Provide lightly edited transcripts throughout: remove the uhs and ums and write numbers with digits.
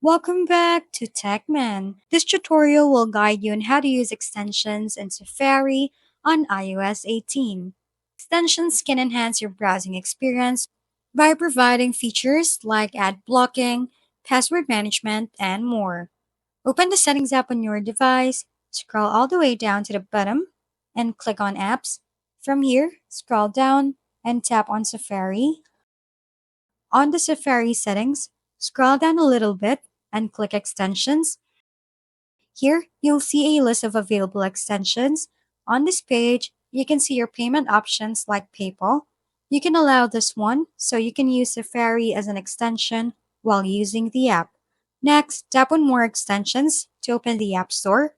Welcome back to TechMan. This tutorial will guide you on how to use extensions in Safari on iOS 18. Extensions can enhance your browsing experience by providing features like ad blocking, password management, and more. Open the Settings app on your device, scroll all the way down to the bottom, and click on Apps. From here, scroll down and tap on Safari. On the Safari settings, scroll down a little bit and click Extensions. Here, you'll see a list of available extensions. On this page, you can see your payment options like PayPal. You can allow this one so you can use Safari as an extension while using the app. Next, tap on More Extensions to open the App Store,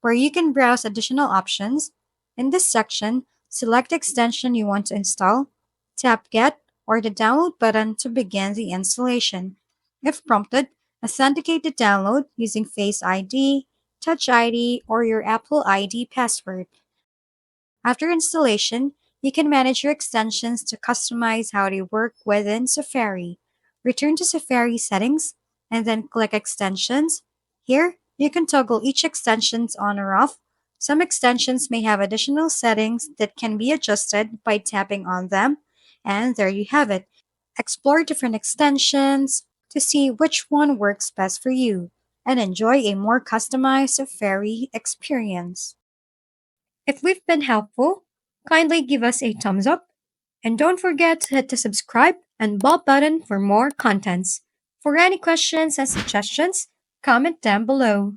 where you can browse additional options. In this section, select the extension you want to install, tap Get or the download button to begin the installation. If prompted, authenticate the download using Face ID, Touch ID, or your Apple ID password. After installation, you can manage your extensions to customize how they work within Safari. Return to Safari settings and then click Extensions. Here, you can toggle each extensions on or off. Some extensions may have additional settings that can be adjusted by tapping on them. And there you have it. Explore different extensions to see which one works best for you and enjoy a more customized Safari experience. If we've been helpful, kindly give us a thumbs up and don't forget to hit the subscribe and bell button for more contents. For any questions and suggestions, comment down below.